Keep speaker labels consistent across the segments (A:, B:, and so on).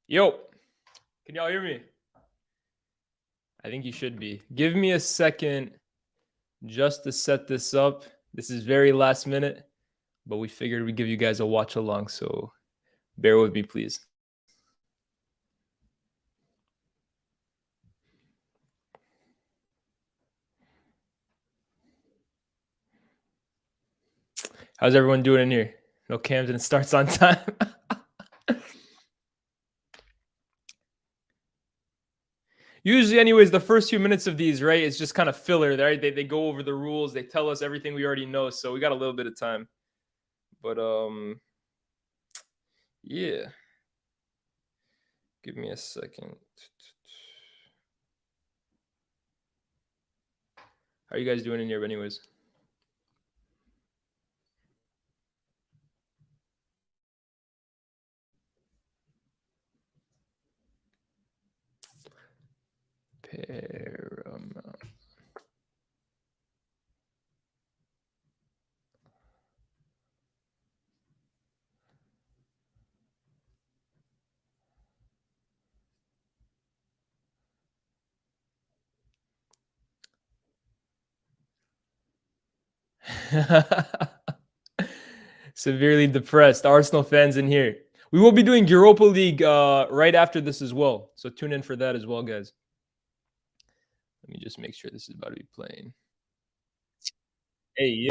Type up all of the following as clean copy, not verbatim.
A: Yo, can y'all hear me? I think you should be. Give me a second just to set this up. This is very last minute, but we figured we'd give you guys a watch along, so bear with me, please. How's everyone doing in here? No Camden starts on time. Usually, anyways, the first few minutes of these, right, it's just kind of filler, right? They go over the rules, they tell us everything we already know, so we got a little bit of time. But yeah. Give me a second. How are you guys doing in here, anyways? Paramount. Severely depressed. Arsenal fans in here. We will be doing Europa League right after this as well. So tune in for that as well, guys. Let me just make sure this is about to be playing. Hey, yo.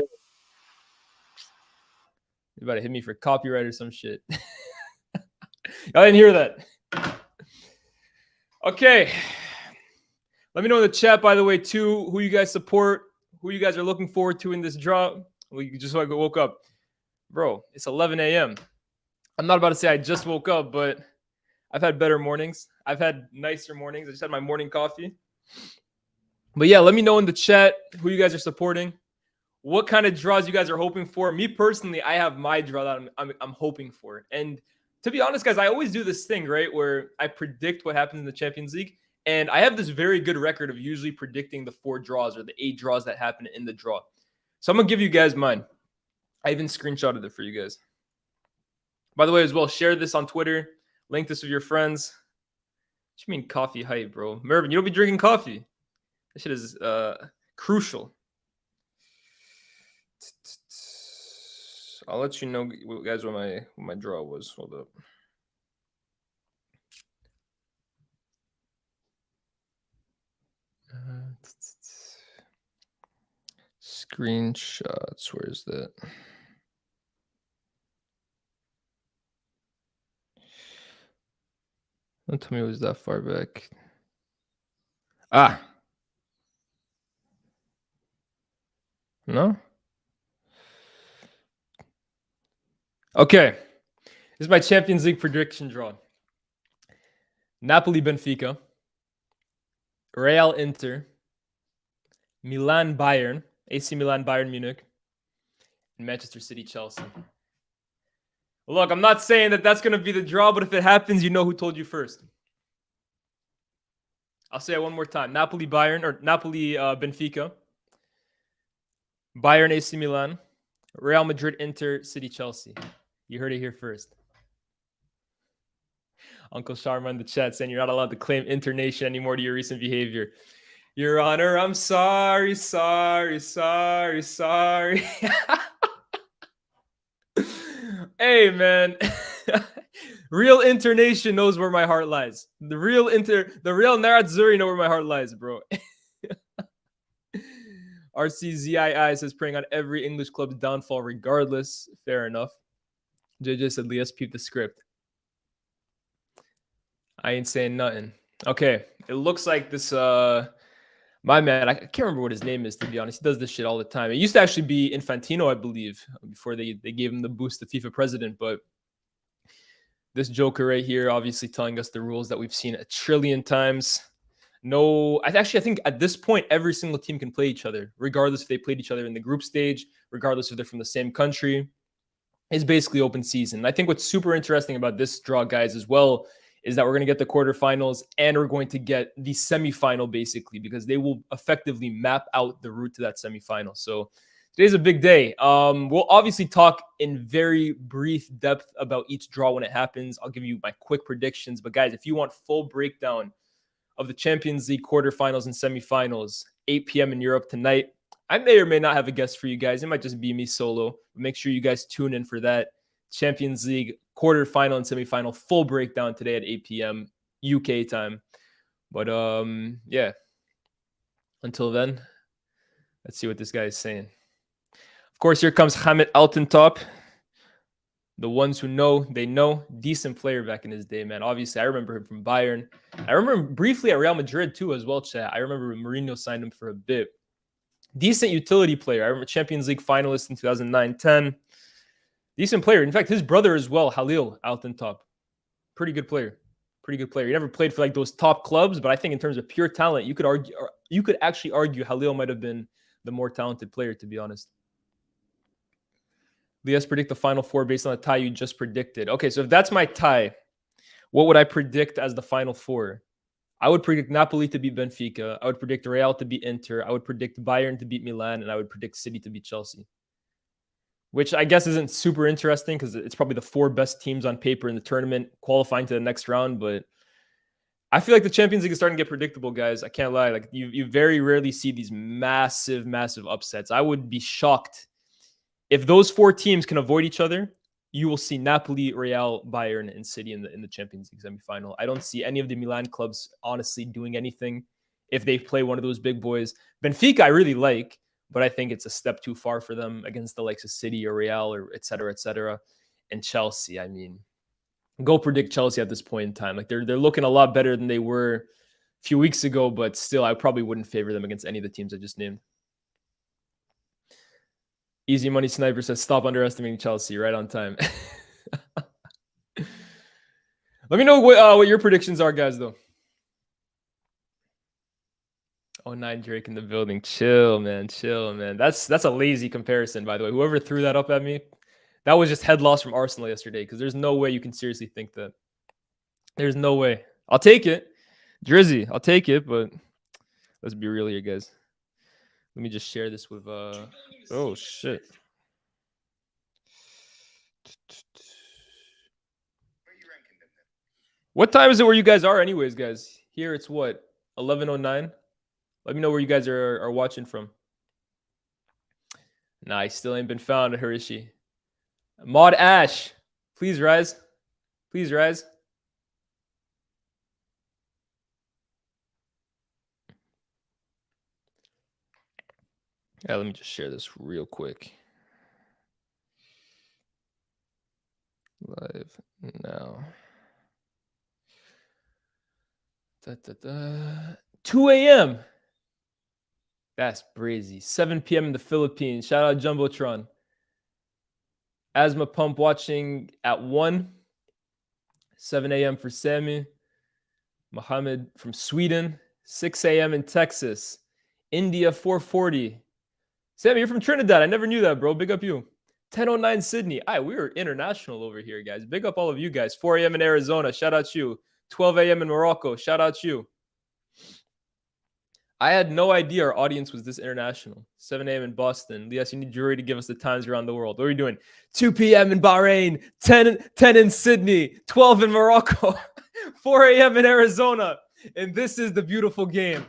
A: You're about to hit me for copyright or some shit. I didn't hear that. Okay. Let me know in the chat, by the way, too, who you guys support, who you guys are looking forward to in this draw. We just woke up. Bro, it's 11 a.m. I'm not about to say I just woke up, but I've had better mornings. I've had nicer mornings. I just had my morning coffee. But yeah, let me know in the chat who you guys are supporting, what kind of draws you guys are hoping for. Me personally, I have my draw that I'm hoping for. And to be honest, guys, I always do this thing, right, where I predict what happens in the Champions League. And I have this very good record of usually predicting the 4 draws or the 8 draws that happen in the draw. So I'm going to give you guys mine. I even screenshotted it for you guys. By the way, as well, share this on Twitter. Link this with your friends. What you mean coffee hype, bro? Mervin, you don't be drinking coffee. That shit is crucial. I'll let you know, guys, what my draw was. Hold up. Screenshots. Where is that? Don't tell me it was that far back. Ah. No? Okay. This is my Champions League prediction draw. Napoli Benfica. Real Inter. Milan Bayern. AC Milan Bayern Munich. And Manchester City Chelsea. Look, I'm not saying that that's going to be the draw, but if it happens, you know who told you first. I'll say it one more time. Napoli Bayern or Napoli Benfica. Bayern AC Milan. Real Madrid Inter City Chelsea. You heard it here first. Uncle Sharma in the chat saying you're not allowed to claim internation anymore to your recent behavior. Your Honor, I'm sorry. Hey, man. Real internation knows where my heart lies. The real Nerazzurri know where my heart lies, bro. RCZII says praying on every English club's downfall regardless. Fair enough. JJ said, let's peep the script. I ain't saying nothing. Okay. It looks like this, my man, I can't remember what his name is, to be honest. He does this shit all the time. It used to actually be Infantino, I believe, before they gave him the boost to FIFA president. But this joker right here, obviously telling us the rules that we've seen a trillion times. No, I think at this point, every single team can play each other, regardless if they played each other in the group stage, regardless if they're from the same country. It's basically open season. I think what's super interesting about this draw, guys, as well, is that we're going to get the quarterfinals and we're going to get the semifinal, basically, because they will effectively map out the route to that semifinal. So Today's a big day. We'll obviously talk in very brief depth about each draw when it happens. I'll give you my quick predictions. But guys, if you want full breakdown of the Champions League quarterfinals and semifinals, 8 p.m. in Europe tonight, I may or may not have a guest for you guys. It might just be me solo. Make sure you guys tune in for that Champions League quarterfinal and semifinal full breakdown today at 8 p.m. UK time. But yeah. Until then, let's see what this guy is saying. Of course, here comes Hamid Altintop. The ones who know, they know. Decent player back in his day, man. Obviously, I remember him from Bayern. I remember him briefly at Real Madrid too as well, chat. I remember Mourinho signed him for a bit. Decent utility player. I remember Champions League finalist in 2009-10. Decent player. In fact, his brother as well, Halil Altintop. Pretty good player. Pretty good player. He never played for like those top clubs, but I think in terms of pure talent, you could actually argue Halil might have been the more talented player, to be honest. Let's predict the final four based on the tie you just predicted. Okay, so if that's my tie, what would I predict as the final four? I would predict Napoli to beat Benfica. I would predict Real to beat Inter. I would predict Bayern to beat Milan. And I would predict City to beat Chelsea. Which I guess isn't super interesting because it's probably the four best teams on paper in the tournament qualifying to the next round. But I feel like the Champions League is starting to get predictable, guys. I can't lie. Like you very rarely see these massive, massive upsets. I would be shocked if those four teams can avoid each other. You will see Napoli, Real, Bayern, and City in the Champions League semifinal. I don't see any of the Milan clubs honestly doing anything if they play one of those big boys. Benfica, I really like, but I think it's a step too far for them against the likes of City or Real or et cetera, et cetera. And Chelsea, I mean, go predict Chelsea at this point in time. Like they're looking a lot better than they were a few weeks ago, but still, I probably wouldn't favor them against any of the teams I just named. Easy Money Sniper says, stop underestimating Chelsea. Right on time. Let me know what your predictions are, guys, though. Oh, 9 Drake in the building. Chill, man. Chill, man. That's a lazy comparison, by the way. Whoever threw that up at me, that was just head loss from Arsenal yesterday because there's no way you can seriously think that. There's no way. I'll take it. Drizzy, I'll take it, but let's be real here, guys. Let me just share this with oh shit. What time is it where you guys are anyways, guys? Here it's what? 11:09. Let me know where you guys are watching from. Nah, I still ain't been found, Harishi. Mod Ash, please rise. Please rise. Yeah, let me just share this real quick. Live now. 2 a.m. That's crazy. 7 p.m. in the Philippines. Shout out Jumbotron. Asthma Pump watching at 1. 7 a.m. for Sammy. Mohammed from Sweden. 6 a.m. in Texas. India 4:40. Sammy, you're from Trinidad. I never knew that, bro. Big up you. 10:09 Sydney. We are international over here, guys. Big up all of you guys. 4 a.m. in Arizona. Shout out you. 12 a.m. in Morocco. Shout out you. I had no idea our audience was this international. 7 a.m. in Boston. Yes, you need Jury to give us the times around the world. What are we doing? 2 p.m. in Bahrain. 10 in Sydney. 12 in Morocco. 4 a.m. in Arizona. And this is the beautiful game.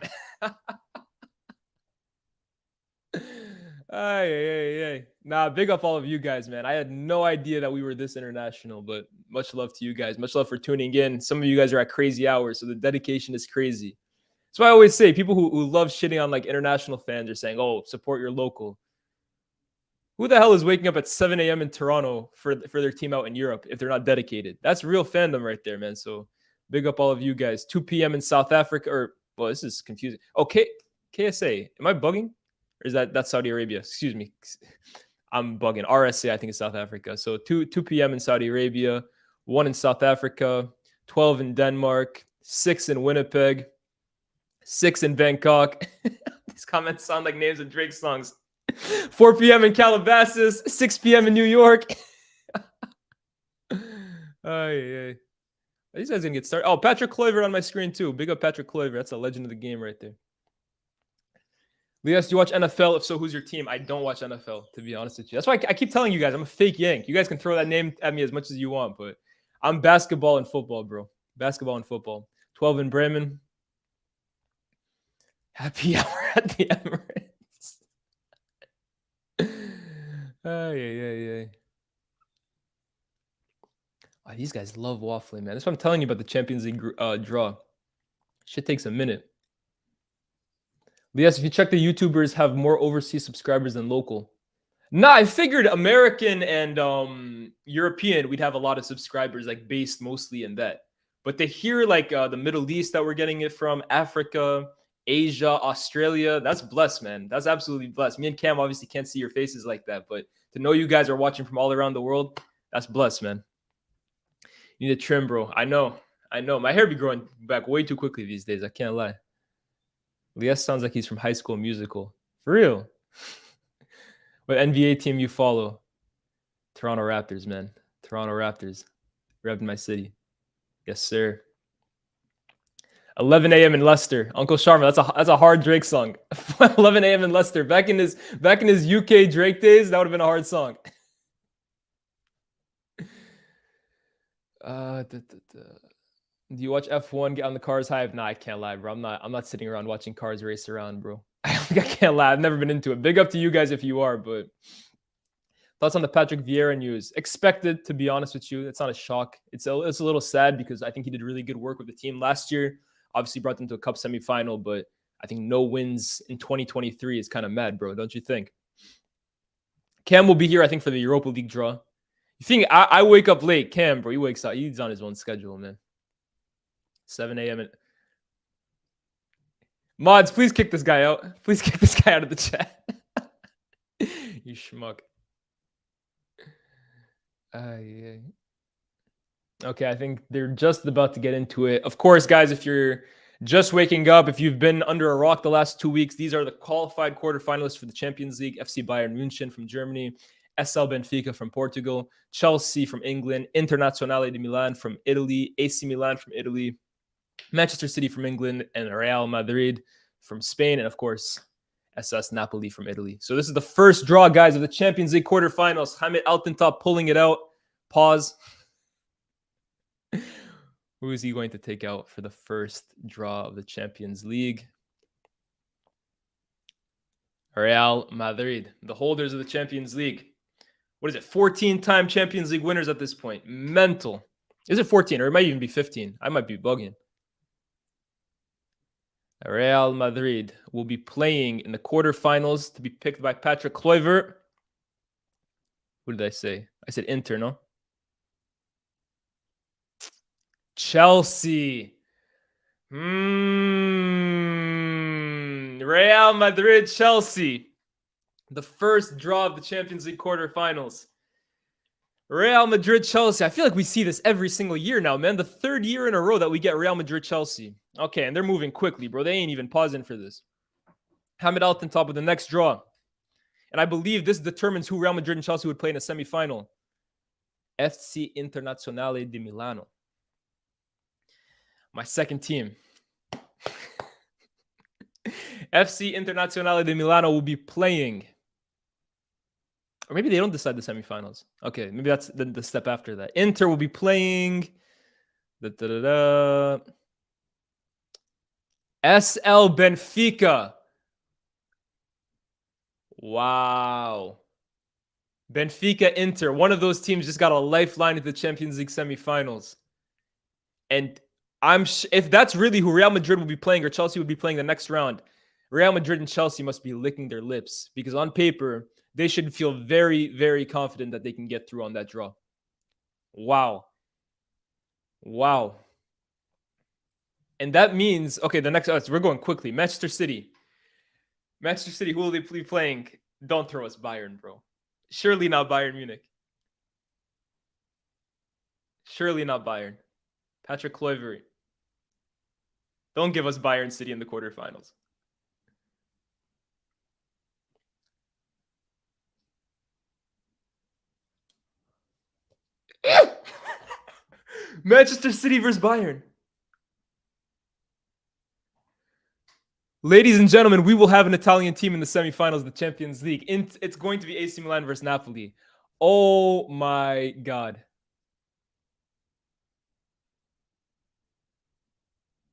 A: Nah, big up all of you guys, man. I had no idea that we were this international, but much love to you guys. Much love for tuning in. Some of you guys are at crazy hours, so the dedication is crazy. That's why I always say people who love shitting on like international fans are saying, oh, support your local. Who the hell is waking up at 7 a.m. in Toronto for their team out in Europe if they're not dedicated? That's real fandom right there, man. So big up all of you guys. 2 p.m. in South Africa, well, this is confusing. Okay, KSA. Am I bugging? Or is that's Saudi Arabia? Excuse me. I'm bugging. RSA, I think it's South Africa. So 2 p.m. in Saudi Arabia, 1 in South Africa, 12 in Denmark, 6 in Winnipeg, 6 in Bangkok. These comments sound like names of Drake songs. 4 p.m. in Calabasas, 6 p.m. in New York. These guys gonna get started. Oh, Patrick Kluivert on my screen too. Big up Patrick Kluivert. That's a legend of the game right there. Leas, do you watch NFL? If so, who's your team? I don't watch NFL, to be honest with you. That's why I keep telling you guys I'm a fake Yank. You guys can throw that name at me as much as you want, but I'm basketball and football, bro. Basketball and football. 12 in Bremen. Happy hour at the Emirates. Yeah. Oh, these guys love waffling, man. That's what I'm telling you about the Champions League draw. Shit takes a minute. Yes, if you check the YouTubers have more overseas subscribers than local. Nah, I figured American and European, we'd have a lot of subscribers, like based mostly in that. But to hear like the Middle East that we're getting it from, Africa, Asia, Australia, that's blessed, man. That's absolutely blessed. Me and Cam obviously can't see your faces like that, but to know you guys are watching from all around the world, that's blessed, man. You need a trim, bro. I know. My hair be growing back way too quickly these days. I can't lie. Lias sounds like he's from High School Musical. For real. What NBA team you follow? Toronto Raptors, man. Toronto Raptors. Repping my city. Yes, sir. 11 a.m. in Leicester. Uncle Sharma, that's a hard Drake song. 11 a.m. in Leicester. Back in his UK Drake days, that would have been a hard song. Do you watch F1? Get on the cars hype? Nah, I can't lie, bro. I'm not sitting around watching cars race around, bro. I can't lie. I've never been into it. Big up to you guys if you are, but thoughts on the Patrick Vieira news? Expected, to be honest with you. It's not a shock. It's a little sad because I think he did really good work with the team last year. Obviously brought them to a cup semifinal, but I think no wins in 2023 is kind of mad, bro. Don't you think? Cam will be here, I think, for the Europa League draw. You think I wake up late? Cam, bro, he wakes up. He's on his own schedule, man. 7 a.m. Mods, please kick this guy out. Please kick this guy out of the chat. You schmuck. Yeah. Okay, I think they're just about to get into it. Of course, guys, if you're just waking up, if you've been under a rock the last 2 weeks, these are the qualified quarterfinalists for the Champions League. FC Bayern München from Germany, SL Benfica from Portugal, Chelsea from England, Internazionale di Milan from Italy, AC Milan from Italy, Manchester City from England, and Real Madrid from Spain, and of course, SS Napoli from Italy. So this is the first draw, guys, of the Champions League quarterfinals. Hamid Altintop pulling it out. Pause. Who is he going to take out for the first draw of the Champions League? Real Madrid, the holders of the Champions League. What is it? 14-time Champions League winners at this point. Mental. Is it 14 or it might even be 15? I might be bugging. Real Madrid will be playing in the quarterfinals to be picked by Patrick Kluivert. What did I say? I said Inter, no? Chelsea. Real Madrid, Chelsea. The first draw of the Champions League quarterfinals. Real Madrid, Chelsea. I feel like we see this every single year now, man. The third year in a row that we get Real Madrid, Chelsea. Okay, and they're moving quickly, bro. They ain't even pausing for this. Hamid Altintop with the next draw. And I believe this determines who Real Madrid and Chelsea would play in a semifinal. FC Internazionale di Milano. My second team. FC Internazionale di Milano will be playing. Or maybe they don't decide the semifinals. Okay, maybe that's the step after that. Inter will be playing. SL Benfica. Wow. Benfica, Inter. One of those teams just got a lifeline at the Champions League semifinals. And if that's really who Real Madrid will be playing or Chelsea would be playing the next round, Real Madrid and Chelsea must be licking their lips because on paper, they should feel very, very confident that they can get through on that draw. Wow. And that means, okay, the next, we're going quickly. Manchester City, who will they be playing? Don't throw us Bayern, bro. Surely not Bayern Munich. Surely not Bayern. Patrick Kluivert. Don't give us Bayern City in the quarterfinals. Manchester City versus Bayern. Ladies and gentlemen, we will have an Italian team in the semifinals of the Champions League. It's going to be AC Milan versus Napoli. Oh my God.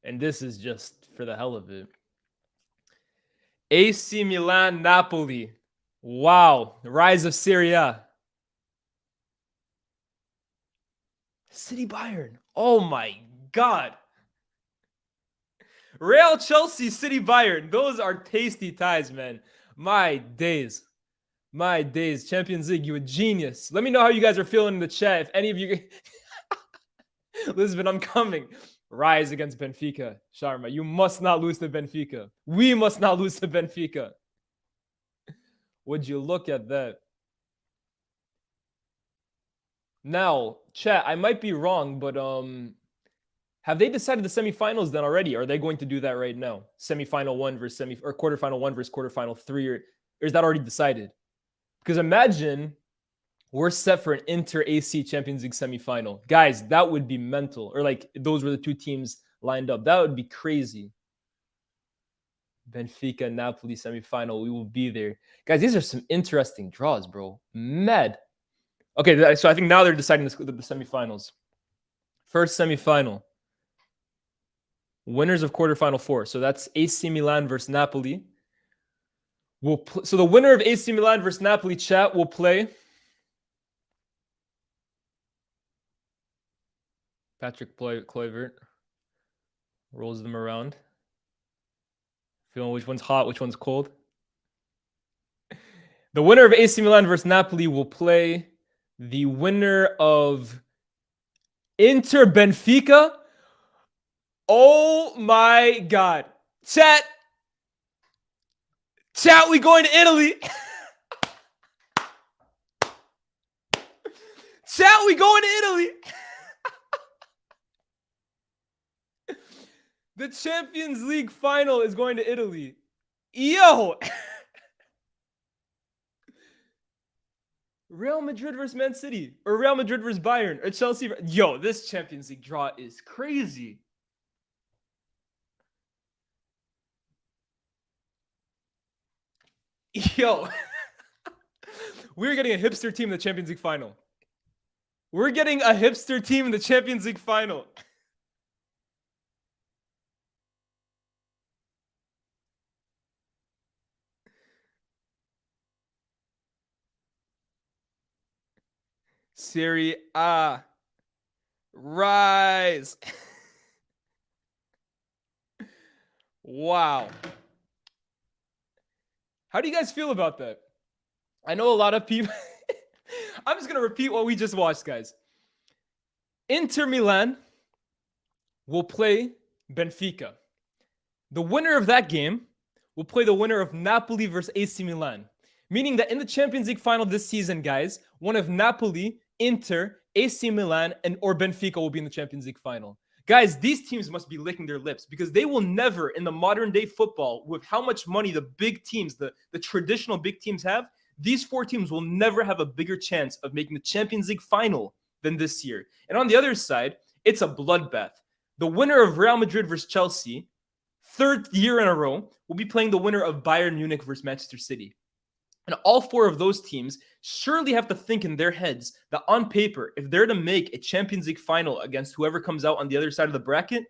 A: And this is just for the hell of it. AC Milan, Napoli. Wow. Rise of Serie A. City Bayern. Oh my God. Real Chelsea, City Bayern. Those are tasty ties, man. My days. My days. Champions League, you a genius. Let me know how you guys are feeling in the chat. If any of you... Lisbon, I'm coming. Rise against Benfica. Sharma, you must not lose to Benfica. We must not lose to Benfica. Would you look at that? Now, chat, I might be wrong, but have they decided the semifinals then already? Are they going to do that right now? Semifinal 1 versus or quarterfinal 1 versus quarterfinal 3, or is that already decided? Because imagine we're set for an Inter AC Champions League semifinal. Guys, that would be mental. Or like those were the two teams lined up. That would be crazy. Benfica, Napoli semifinal. We will be there. Guys, these are some interesting draws, bro. Mad. Okay, so I think now they're deciding the semifinals. First semifinal. Winners of quarterfinal 4. So that's AC Milan versus Napoli. So the winner of AC Milan versus Napoli, chat, will play Patrick Kluivert rolls them around. Feeling which one's hot, which one's cold. The winner of AC Milan versus Napoli will play the winner of Inter Benfica. Oh my God. Chat, we going to Italy. Chat, we going to Italy. The Champions League final is going to Italy. Yo! Real Madrid versus Man City. Or Real Madrid versus Bayern. Or Chelsea. Yo, this Champions League draw is crazy. Yo. We're getting a hipster team in the Champions League final. We're getting a hipster team in the Champions League final. Serie A. Rise. Wow. How do you guys feel about that? I know a lot of people... I'm just going to repeat what we just watched, guys. Inter Milan will play Benfica. The winner of that game will play the winner of Napoli versus AC Milan. Meaning that in the Champions League final this season, guys, one of Napoli, Inter, AC Milan, or Benfica will be in the Champions League final. Guys, these teams must be licking their lips because they will never, in the modern day football, with how much money the big teams, the traditional big teams have, these 4 teams will never have a bigger chance of making the Champions League final than this year. And on the other side, it's a bloodbath. The winner of Real Madrid versus Chelsea, 3rd year in a row, will be playing the winner of Bayern Munich versus Manchester City. And all 4 of those teams surely have to think in their heads that on paper, if they're to make a Champions League final against whoever comes out on the other side of the bracket,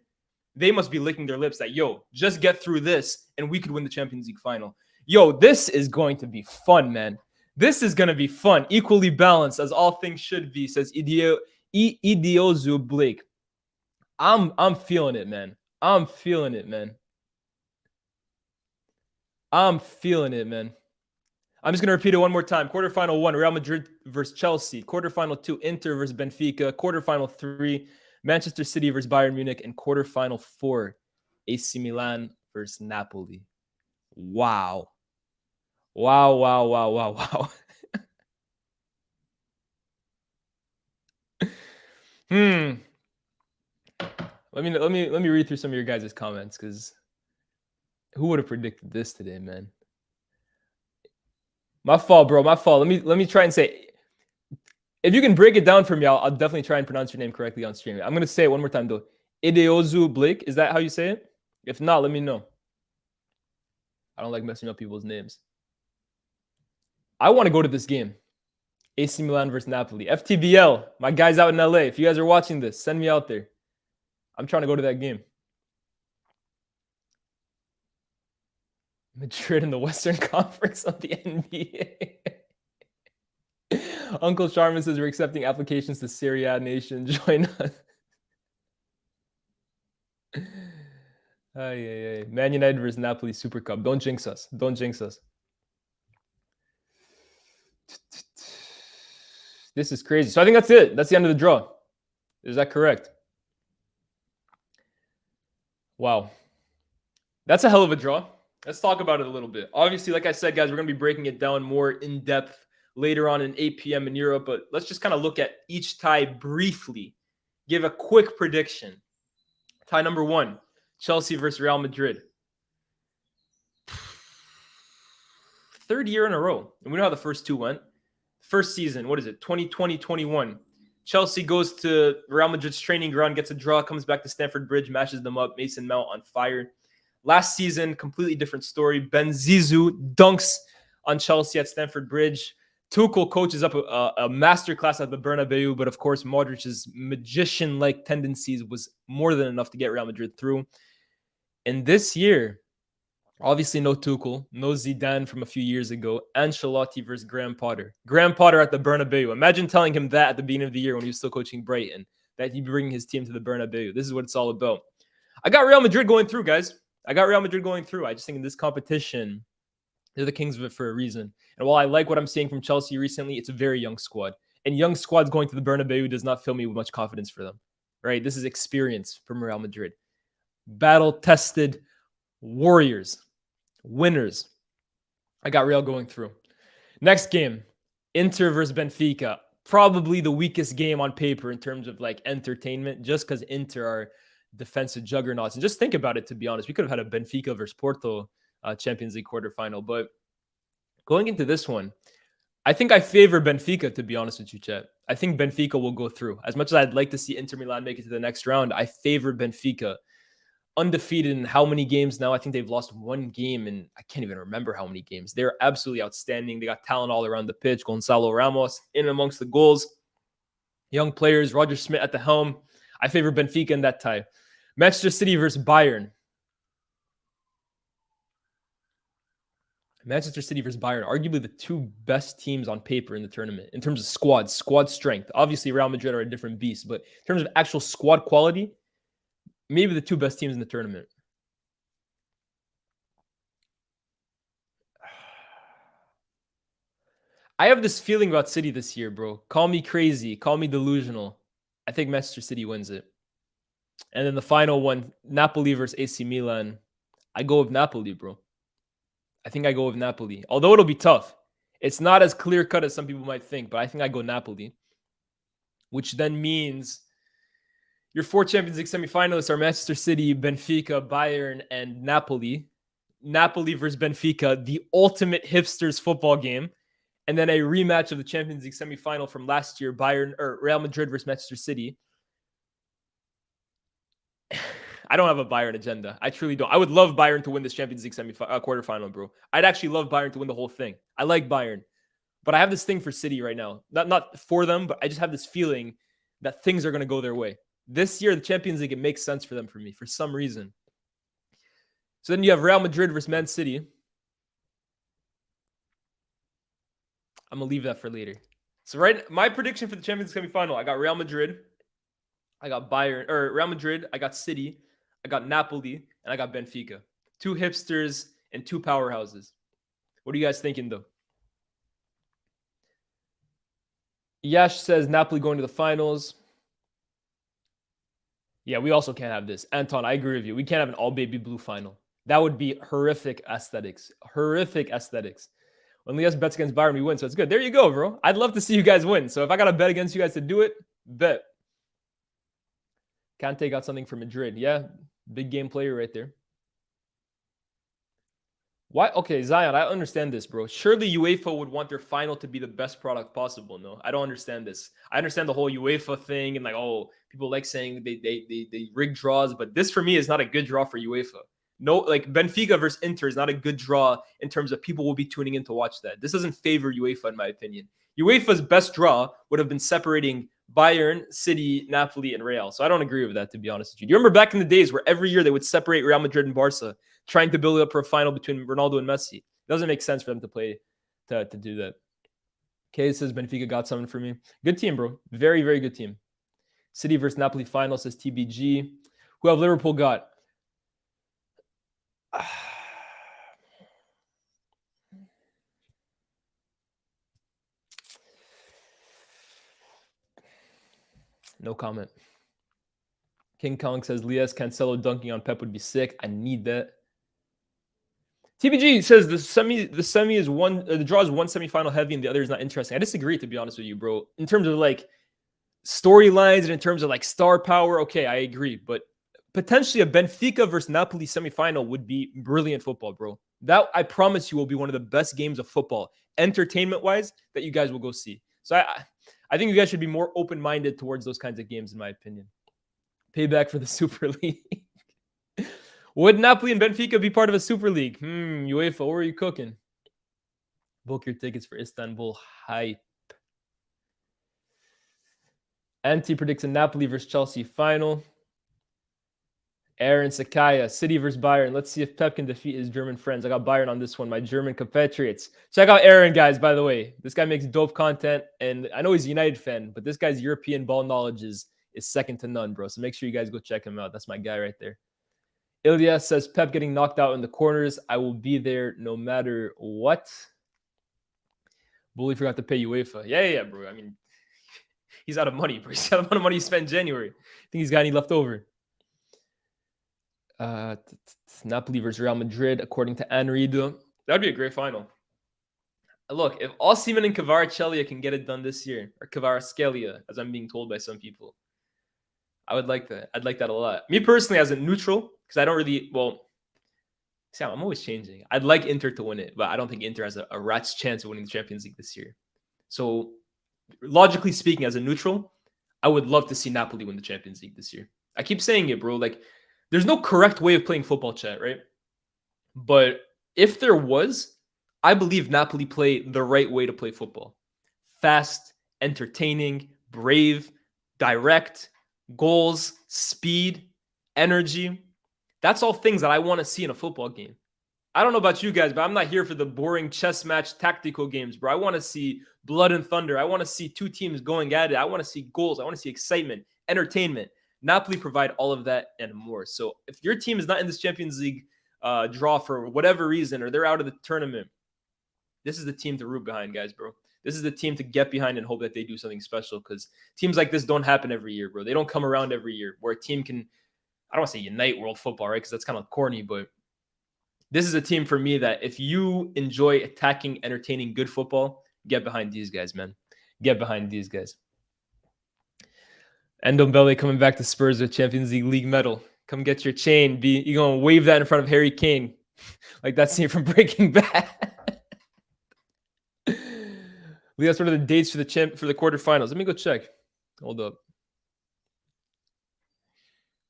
A: they must be licking their lips that, yo, just get through this and we could win the Champions League final. Yo, this is going to be fun, man. This is going to be fun. Equally balanced as all things should be, says Idiozu Blake. I'm feeling it, man. I'm feeling it, man. I'm feeling it, man. I'm just going to repeat it one more time. Quarterfinal 1, Real Madrid versus Chelsea. Quarterfinal 2, Inter versus Benfica. Quarterfinal 3, Manchester City versus Bayern Munich. And quarterfinal 4, AC Milan versus Napoli. Wow. Wow, wow, wow, wow, wow. Let me read through some of your guys' comments, because who would have predicted this today, man? My fault, bro. My fault. Let me try and say, if you can break it down for me, I'll definitely try and pronounce your name correctly on stream. I'm gonna say it one more time though. Ideozu Blake. Is that how you say it? If not, let me know. I don't like messing up people's names. I want to go to this game. AC Milan versus Napoli. FTBL. My guys out in LA. If you guys are watching this, send me out there. I'm trying to go to that game. Madrid in the Western Conference of the NBA. Uncle Sharman says we're accepting applications to Serie A Nation. Join us. Man United versus Napoli Super Cup. Don't jinx us. Don't jinx us. This is crazy. So I think that's it. That's the end of the draw. Is that correct? Wow. That's a hell of a draw. Let's talk about it a little bit. Obviously, like I said, guys, we're going to be breaking it down more in depth later on in 8 p.m. in Europe. But let's just kind of look at each tie briefly. Give a quick prediction. Tie number 1, Chelsea versus Real Madrid. 3rd year in a row. And we know how the first 2 went. First season, what is it? 2020-21. Chelsea goes to Real Madrid's training ground, gets a draw, comes back to Stamford Bridge, mashes them up. Mason Mount on fire. Last season, completely different story. Ben Zizou dunks on Chelsea at Stamford Bridge. Tuchel coaches up a masterclass at the Bernabeu, but of course, Modric's magician-like tendencies was more than enough to get Real Madrid through. And this year, obviously no Tuchel, no Zidane from a few years ago. Ancelotti versus Graham Potter. Graham Potter at the Bernabeu. Imagine telling him that at the beginning of the year when he was still coaching Brighton, that he'd be bringing his team to the Bernabeu. This is what it's all about. I got Real Madrid going through, guys. I got Real Madrid going through. I just think in this competition, they're the kings of it for a reason. And while I like what I'm seeing from Chelsea recently, it's a very young squad. And young squads going to the Bernabeu does not fill me with much confidence for them. Right? This is experience from Real Madrid. Battle-tested warriors. Winners. I got Real going through. Next game, Inter versus Benfica. Probably the weakest game on paper in terms of like entertainment, just because Inter are defensive juggernauts. And just think about it, to be honest. We could have had a Benfica versus Porto Champions League quarterfinal. But going into this one, I think I favor Benfica, to be honest with you, Chet. I think Benfica will go through. As much as I'd like to see Inter Milan make it to the next round, I favor Benfica. Undefeated in how many games now? I think they've lost 1 game, and I can't even remember how many games. They're absolutely outstanding. They got talent all around the pitch. Gonzalo Ramos in amongst the goals. Young players. Roger Schmidt at the helm. I favor Benfica in that tie. Manchester City versus Bayern. Manchester City versus Bayern, arguably the 2 best teams on paper in the tournament in terms of squad strength. Obviously, Real Madrid are a different beast, but in terms of actual squad quality, maybe the 2 best teams in the tournament. I have this feeling about City this year, bro. Call me crazy. Call me delusional. I think Manchester City wins it. And then the final one, Napoli versus AC Milan. I go with Napoli, bro. I think I go with Napoli. Although it'll be tough. It's not as clear-cut as some people might think, but I think I go Napoli. Which then means your 4 Champions League semifinalists are Manchester City, Benfica, Bayern, and Napoli. Napoli versus Benfica, the ultimate hipsters football game. And then a rematch of the Champions League semifinal from last year, Bayern or Real Madrid versus Manchester City. I don't have a Bayern agenda. I truly don't. I would love Bayern to win this Champions League quarterfinal, bro. I'd actually love Bayern to win the whole thing. I like Bayern. But I have this thing for City right now. Not for them, but I just have this feeling that things are going to go their way. This year, the Champions League, it makes sense for them for me, for some reason. So then you have Real Madrid versus Man City. I'm going to leave that for later. So my prediction for the Champions League semifinal, I got Real Madrid. I got Bayern, or Real Madrid. I got City. I got Napoli. And I got Benfica. 2 hipsters and 2 powerhouses. What are you guys thinking, though? Yash says Napoli going to the finals. Yeah, we also can't have this. Anton, I agree with you. We can't have an all-baby blue final. That would be horrific aesthetics. Horrific aesthetics. When Lias bets against Bayern, we win. So it's good. There you go, bro. I'd love to see you guys win. So if I got to bet against you guys to do it, bet. Kante got something for Madrid. Yeah, big game player right there. Why? Okay, Zion, I understand this, bro. Surely UEFA would want their final to be the best product possible. No, I don't understand this. I understand the whole UEFA thing and like, oh, people like saying they rig draws, but this for me is not a good draw for UEFA. No, like Benfica versus Inter is not a good draw in terms of people will be tuning in to watch that. This doesn't favor UEFA, in my opinion. UEFA's best draw would have been separating Bayern, City, Napoli, and Real. So I don't agree with that, to be honest with you. Do you remember back in the days where every year they would separate Real Madrid and Barca, trying to build up for a final between Ronaldo and Messi? It doesn't make sense for them to play to do that. Okay, it says Benfica got something for me. Good team, bro. Very, very good team. City versus Napoli final, says TBG. Who have Liverpool got? No comment. King Kong says Lias Cancelo dunking on Pep would be sick. I need that. TBG says the semi is one. The draw is one semifinal heavy and the other is not interesting. I disagree, to be honest with you, bro. In terms of like storylines and in terms of like star power, okay, I agree. But potentially a Benfica versus Napoli semifinal would be brilliant football, bro. That I promise you will be one of the best games of football, entertainment-wise, that you guys will go see. So I think you guys should be more open-minded towards those kinds of games, in my opinion. Payback for the Super League. Would Napoli and Benfica be part of a Super League? UEFA, what are you cooking? Book your tickets for Istanbul. Hype. Anti predicts a Napoli versus Chelsea final. Aaron Sakaya, City versus Bayern. Let's see if Pep can defeat his German friends. I got Bayern on this one, my German compatriots. Check out Aaron, guys, by the way. This guy makes dope content, and I know he's a United fan, but this guy's European ball knowledge is second to none, bro. So make sure you guys go check him out. That's my guy right there. Ilya says, Pep getting knocked out in the corners. I will be there no matter what. Bully forgot to pay UEFA. Yeah, bro. I mean, he's out of money, bro. He's got the amount of money he spent in January. I think he's got any left over. Napoli versus Real Madrid, according to Anrido. That would be a great final. Look, if Osimhen and Kvaratskhelia can get it done this year, or Kvaratskhelia, as I'm being told by some people, I would like that. I'd like that a lot. Me personally, as a neutral, because I don't really, Sam, I'm always changing. I'd like Inter to win it, but I don't think Inter has a rat's chance of winning the Champions League this year. So, logically speaking, as a neutral, I would love to see Napoli win the Champions League this year. I keep saying it, bro. Like, there's no correct way of playing football, chat, right? But if there was, I believe Napoli play the right way to play football. Fast, entertaining, brave, direct, goals, speed, energy. That's all things that I want to see in a football game. I don't know about you guys, but I'm not here for the boring chess match tactical games, bro. I want to see blood and thunder. I want to see two teams going at it. I want to see goals. I want to see excitement, entertainment. Napoli provide all of that and more. So if your team is not in this Champions League draw for whatever reason, or they're out of the tournament, this is the team to root behind, guys, bro. This is the team to get behind and hope that they do something special, because teams like this don't happen every year, bro. They don't come around every year where a team can, I don't want to say unite world football, right? Because that's kind of corny, but this is a team for me that if you enjoy attacking, entertaining, good football, get behind these guys, man. Get behind these guys. Ndombele coming back to Spurs with Champions League medal. Come get your chain. You're going to wave that in front of Harry Kane. Like that scene from Breaking Bad. Leah's what are the dates for the quarterfinals? Let me go check. Hold up.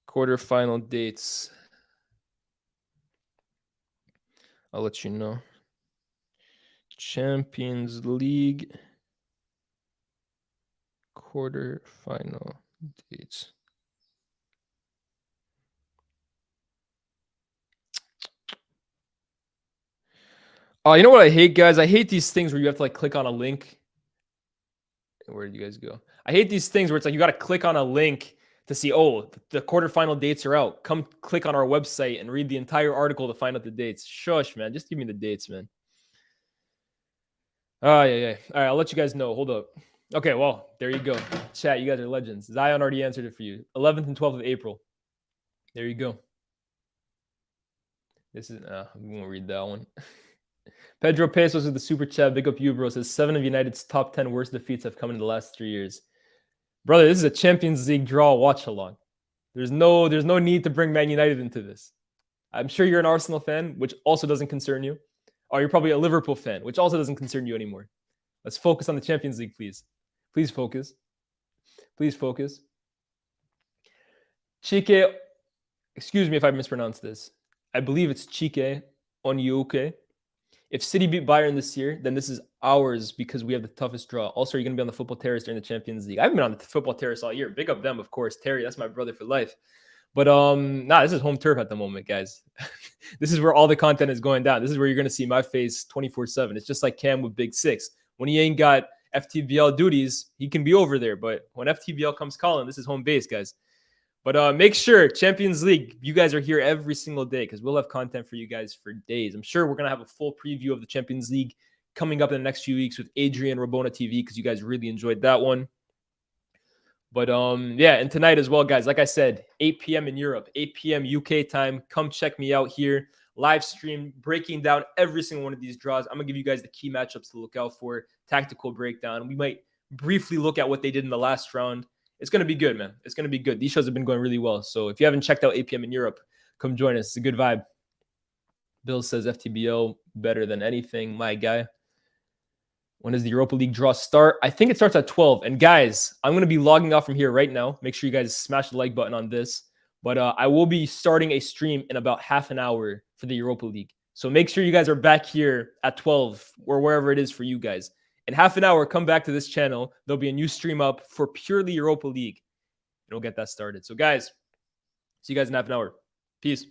A: Quarterfinal dates. I'll let you know. Champions League quarterfinal dates. Oh, you know what I hate, guys? I hate these things where you have to like click on a link. Where did you guys go? I hate these things where it's like you got to click on a link to see, oh, the quarterfinal dates are out. Come click on our website and read the entire article to find out the dates. Shush, man. Just give me the dates, man. Oh, yeah. All right, I'll let you guys know. Hold up. Okay, well, there you go. Chat, you guys are legends. Zion already answered it for you. 11th and 12th of April. There you go. This is, we won't read that one. Pedro Pesos with the super chat. Big up you, bro. Says 7 of United's top 10 worst defeats have come in the last 3 years. Brother, this is a Champions League draw watch along. There's no need to bring Man United into this. I'm sure you're an Arsenal fan, which also doesn't concern you. Or you're probably a Liverpool fan, which also doesn't concern you anymore. Let's focus on the Champions League, please. Please focus. Please focus. Chique, excuse me if I mispronounced this. I believe it's Chike Onyuke. If City beat Bayern this year, then this is ours because we have the toughest draw. Also, you're going to be on the football terrace during the Champions League. I haven't been on the football terrace all year. Big up them, of course. Terry, that's my brother for life. But nah, this is home turf at the moment, guys. This is where all the content is going down. This is where you're going to see my face 24/7. It's just like Cam with Big Six. When he ain't got FTBL duties, he can be over there. But when FTBL comes calling, this is home base, guys. But make sure, Champions League, you guys are here every single day because we'll have content for you guys for days. I'm sure we're going to have a full preview of the Champions League coming up in the next few weeks with Adrian Rabona TV because you guys really enjoyed that one. But yeah, and tonight as well, guys, like I said, 8 p.m. in Europe, 8 p.m. UK time. Come check me out here. Live stream, breaking down every single one of these draws. I'm going to give you guys the key matchups to look out for, tactical breakdown. We might briefly look at what they did in the last round. It's going to be good, man. It's going to be good. These shows have been going really well. So if you haven't checked out 8 p.m. in Europe, come join us. It's a good vibe. Bill says FTBO better than anything, my guy. When does the Europa League draw start? I think it starts at 12. And guys, I'm going to be logging off from here right now. Make sure you guys smash the like button on this. But I will be starting a stream in about half an hour for the Europa League. So make sure you guys are back here at 12 or wherever it is for you guys. In half an hour, come back to this channel. There'll be a new stream up for purely Europa League. And we'll get that started. So guys, see you guys in half an hour. Peace.